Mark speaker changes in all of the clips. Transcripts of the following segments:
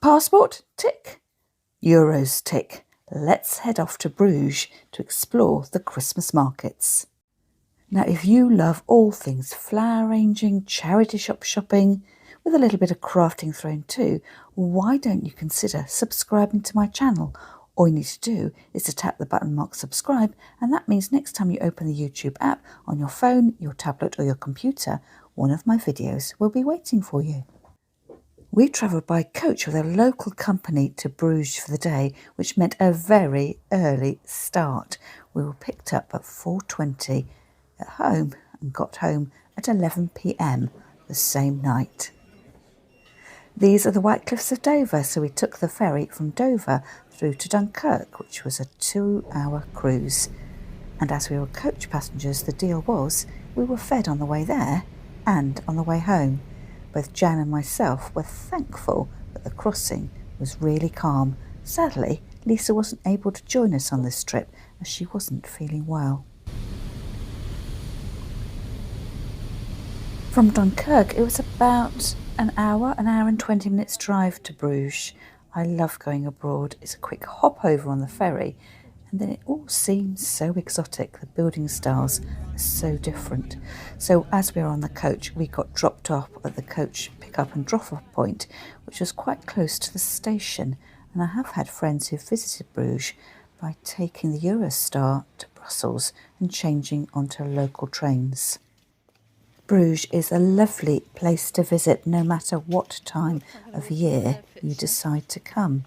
Speaker 1: Passport? Tick. Euros? Tick. Let's head off to Bruges to explore the Christmas markets. Now, if you love all things flower arranging, charity shop shopping, with a little bit of crafting thrown too, why don't you consider subscribing to my channel? All you need to do is to tap the button marked subscribe, and that means next time you open the YouTube app on your phone, your tablet or your computer, one of my videos will be waiting for you. We travelled by coach with a local company to Bruges for the day, which meant a very early start. We were picked up at 4:20 at home and got home at 11 p.m. the same night. These are the White Cliffs of Dover, so we took the ferry from Dover through to Dunkirk, which was a 2-hour cruise. And as we were coach passengers, the deal was we were fed on the way there and on the way home. Both Jan and myself were thankful that the crossing was really calm. Sadly, Lisa wasn't able to join us on this trip as she wasn't feeling well. From Dunkirk, it was about an hour and 20 minutes drive to Bruges. I love going abroad. It's a quick hop over on the ferry, and then it all seems so exotic. The building styles are so different. So as we were on the coach, we got dropped off at the coach pick-up and drop-off point, which was quite close to the station. And I have had friends who visited Bruges by taking the Eurostar to Brussels and changing onto local trains. Bruges is a lovely place to visit no matter what time of year you decide to come.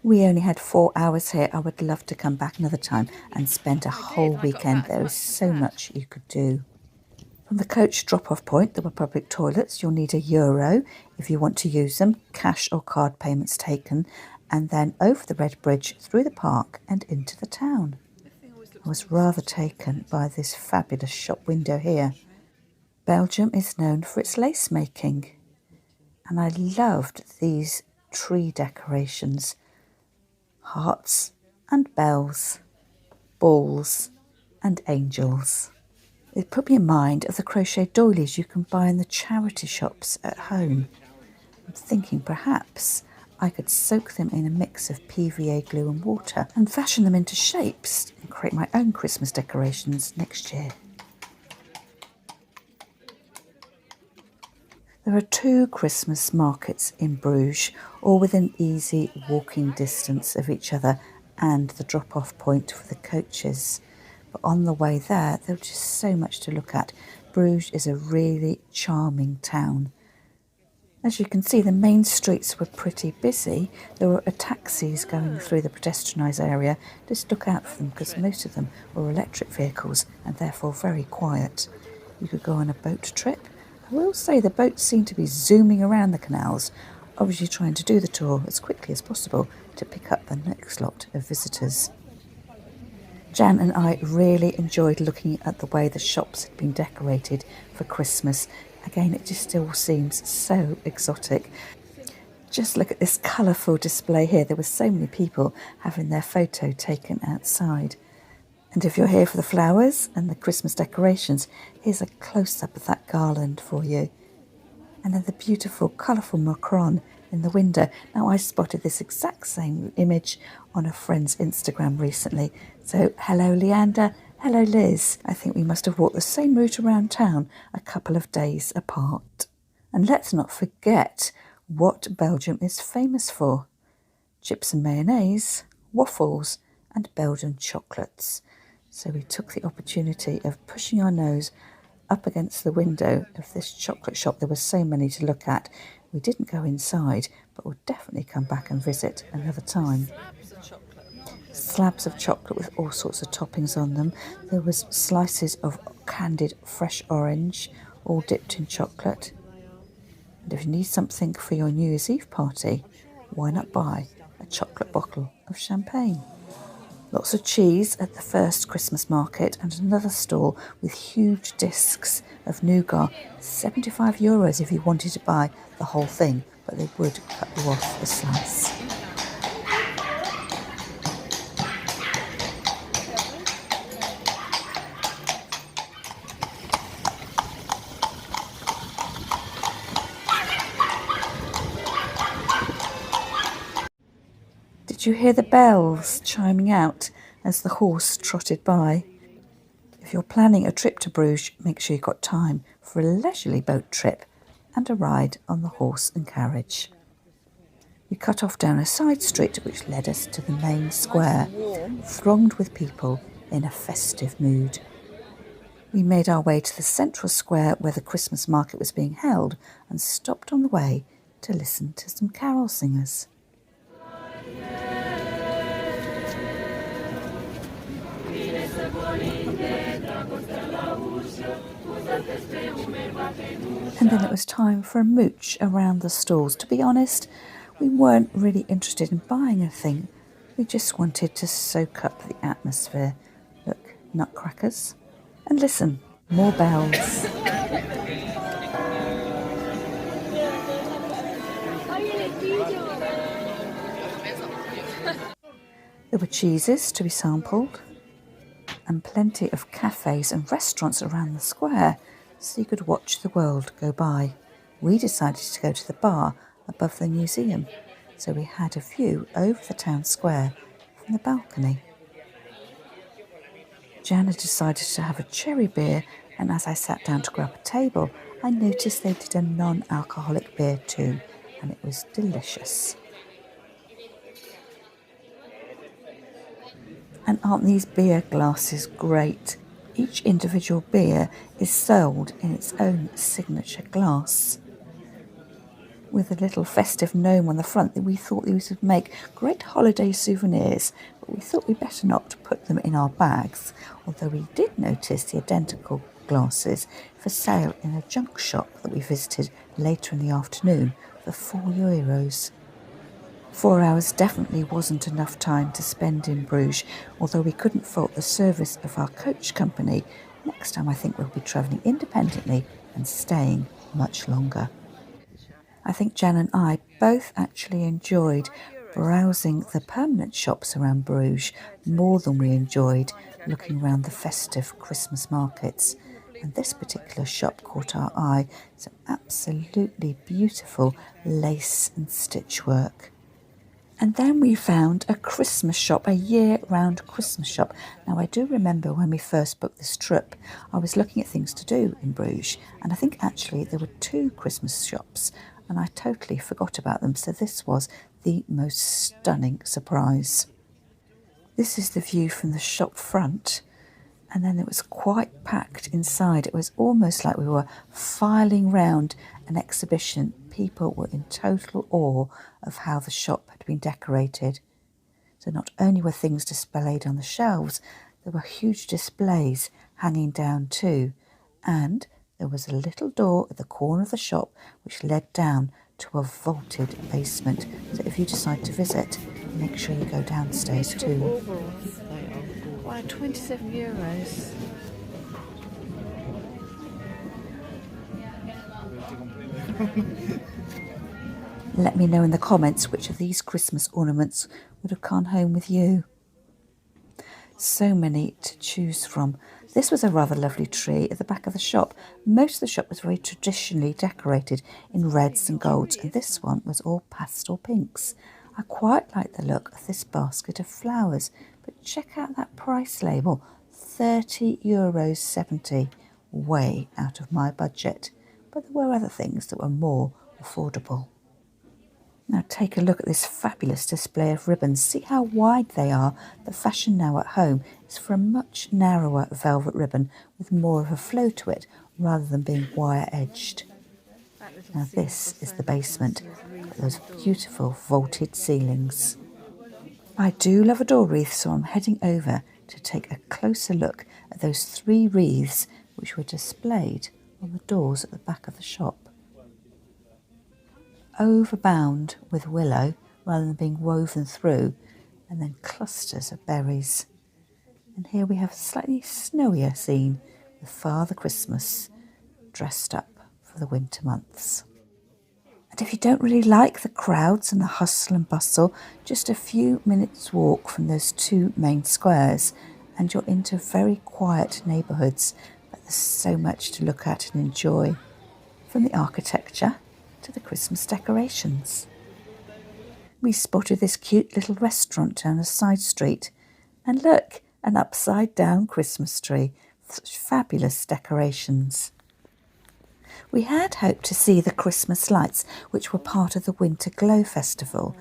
Speaker 1: We only had 4 hours here. I would love to come back another time and spend a whole weekend. There is so much you could do. From the coach drop-off point, there were public toilets. You'll need €1 if you want to use them, cash or card payments taken, and then over the Red Bridge, through the park and into the town. I was rather taken by this fabulous shop window here. Belgium is known for its lace making, and I loved these tree decorations. Hearts and bells, balls and angels. It put me in mind of the crochet doilies you can buy in the charity shops at home. I'm thinking perhaps I could soak them in a mix of PVA glue and water and fashion them into shapes and create my own Christmas decorations next year. There are 2 Christmas markets in Bruges, all within easy walking distance of each other and the drop-off point for the coaches. But on the way there was just so much to look at. Bruges is a really charming town. As you can see, the main streets were pretty busy. There were taxis going through the pedestrianised area. Just look out for them because most of them were electric vehicles and therefore very quiet. You could go on a boat trip. I will say the boats seem to be zooming around the canals, obviously trying to do the tour as quickly as possible to pick up the next lot of visitors. Jan and I really enjoyed looking at the way the shops had been decorated for Christmas. Again, it just still seems so exotic. Just look at this colourful display here. There were so many people having their photo taken outside. And if you're here for the flowers and the Christmas decorations, here's a close-up of that garland for you. And then the beautiful, colourful macaron in the window. Now, I spotted this exact same image on a friend's Instagram recently. So, hello, Leander. Hello, Liz. I think we must have walked the same route around town a couple of days apart. And let's not forget what Belgium is famous for. Chips and mayonnaise, waffles, and Belgian chocolates. So we took the opportunity of pushing our nose up against the window of this chocolate shop. There were so many to look at. We didn't go inside, but we'll definitely come back and visit another time. Slabs of chocolate with all sorts of toppings on them. There was slices of candied fresh orange, all dipped in chocolate. And if you need something for your New Year's Eve party, why not buy a chocolate bottle of champagne? Lots of cheese at the first Christmas market and another stall with huge discs of nougat. €75 if you wanted to buy the whole thing, but they would cut you off a slice. Did you hear the bells chiming out as the horse trotted by? If you're planning a trip to Bruges, make sure you've got time for a leisurely boat trip and a ride on the horse and carriage. We cut off down a side street which led us to the main square, thronged with people in a festive mood. We made our way to the central square where the Christmas market was being held and stopped on the way to listen to some carol singers. And then it was time for a mooch around the stalls. To be honest, we weren't really interested in buying anything. We just wanted to soak up the atmosphere. Look, nutcrackers. And listen, more bells. There were cheeses to be sampled and plenty of cafes and restaurants around the square so you could watch the world go by. We decided to go to the bar above the museum, so we had a view over the town square from the balcony. Jana decided to have a cherry beer, and as I sat down to grab a table, I noticed they did a non-alcoholic beer too, and it was delicious. And aren't these beer glasses great? Each individual beer is sold in its own signature glass. With a little festive gnome on the front, that we thought these would make great holiday souvenirs, but we thought we'd better not put them in our bags, although we did notice the identical glasses for sale in a junk shop that we visited later in the afternoon for €4. 4 hours definitely wasn't enough time to spend in Bruges, although we couldn't fault the service of our coach company. Next time I think we'll be travelling independently and staying much longer. I think Jan and I both actually enjoyed browsing the permanent shops around Bruges more than we enjoyed looking around the festive Christmas markets. And this particular shop caught our eye. Some absolutely beautiful lace and stitch work. And then we found a Christmas shop, a year-round Christmas shop. Now, I do remember when we first booked this trip, I was looking at things to do in Bruges, and I think actually there were 2 Christmas shops, and I totally forgot about them, so this was the most stunning surprise. This is the view from the shop front, and then it was quite packed inside. It was almost like we were filing round an exhibition. People were in total awe of how the shop had been decorated. So not only were things displayed on the shelves, there were huge displays hanging down too, and there was a little door at the corner of the shop which led down to a vaulted basement. So if you decide to visit, make sure you go downstairs too.
Speaker 2: Wow, €27.
Speaker 1: Let me know in the comments which of these Christmas ornaments would have gone home with you. So many to choose from. This was a rather lovely tree at the back of the shop. Most of the shop was very traditionally decorated in reds and golds, and this one was all pastel pinks. I quite like the look of this basket of flowers, but check out that price label, €30.70, way out of my budget. But there were other things that were more affordable. Now take a look at this fabulous display of ribbons. See how wide they are. The fashion now at home is for a much narrower velvet ribbon with more of a flow to it rather than being wire-edged. Now this is the basement, those beautiful vaulted ceilings. I do love a door wreath, so I'm heading over to take a closer look at those 3 wreaths which were displayed on the doors at the back of the shop. Overbound with willow rather than being woven through, and then clusters of berries. And here we have a slightly snowier scene with Father Christmas dressed up for the winter months. And if you don't really like the crowds and the hustle and bustle, just a few minutes walk from those 2 main squares and you're into very quiet neighbourhoods, but there's so much to look at and enjoy, from the architecture to the Christmas decorations. We spotted this cute little restaurant down a side street, and look, an upside down Christmas tree, such fabulous decorations. We had hoped to see the Christmas lights, which were part of the Winter Glow Festival,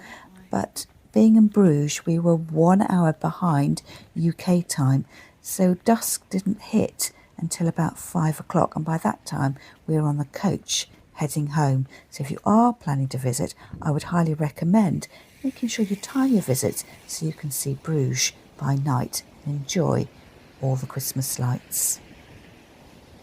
Speaker 1: but being in Bruges, we were 1 hour behind UK time, so dusk didn't hit until about 5 o'clock, and by that time we were on the coach heading home. So if you are planning to visit, I would highly recommend making sure you time your visits so you can see Bruges by night and enjoy all the Christmas lights.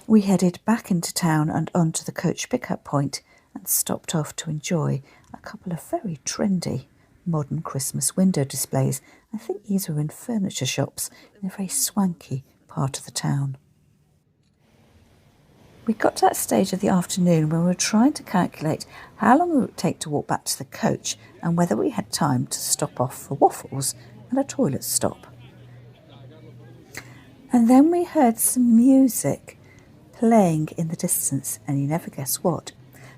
Speaker 1: We headed back into town and onto the coach pickup point and stopped off to enjoy a couple of very trendy modern Christmas window displays. I think these were in furniture shops in a very swanky part of the town. We got to that stage of the afternoon when we were trying to calculate how long it would take to walk back to the coach and whether we had time to stop off for waffles and a toilet stop. And then we heard some music playing in the distance, and you never guess what.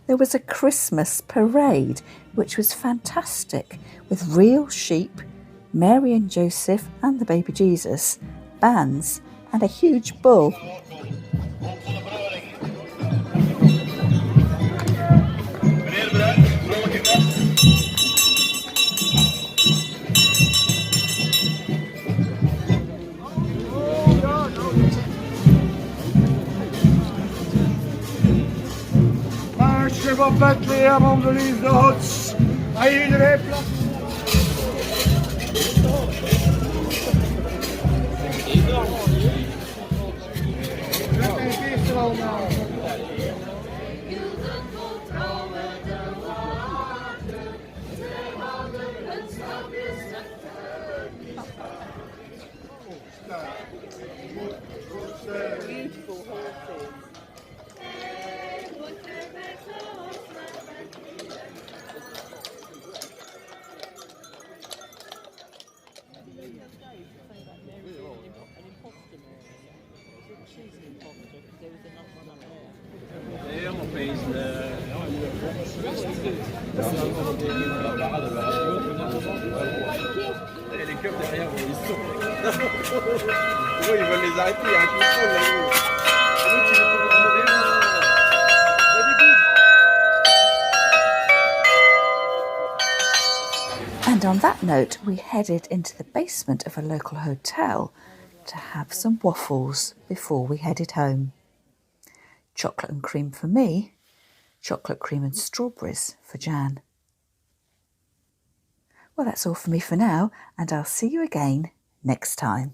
Speaker 1: There was a Christmas parade, which was fantastic, with real sheep, Mary and Joseph and the baby Jesus, bands, and a huge bull.
Speaker 3: Van Bethlehem om de liefde Gods. En iedereen plaats.
Speaker 2: Beautiful horses.
Speaker 3: Les clubs derrière, ils sont. Ils veulent les arrêter, il y a un contrôle là-haut.
Speaker 1: And on that note, we headed into the basement of a local hotel to have some waffles before we headed home. Chocolate and cream for me, chocolate cream and strawberries for Jan. Well, that's all for me for now, and I'll see you again next time.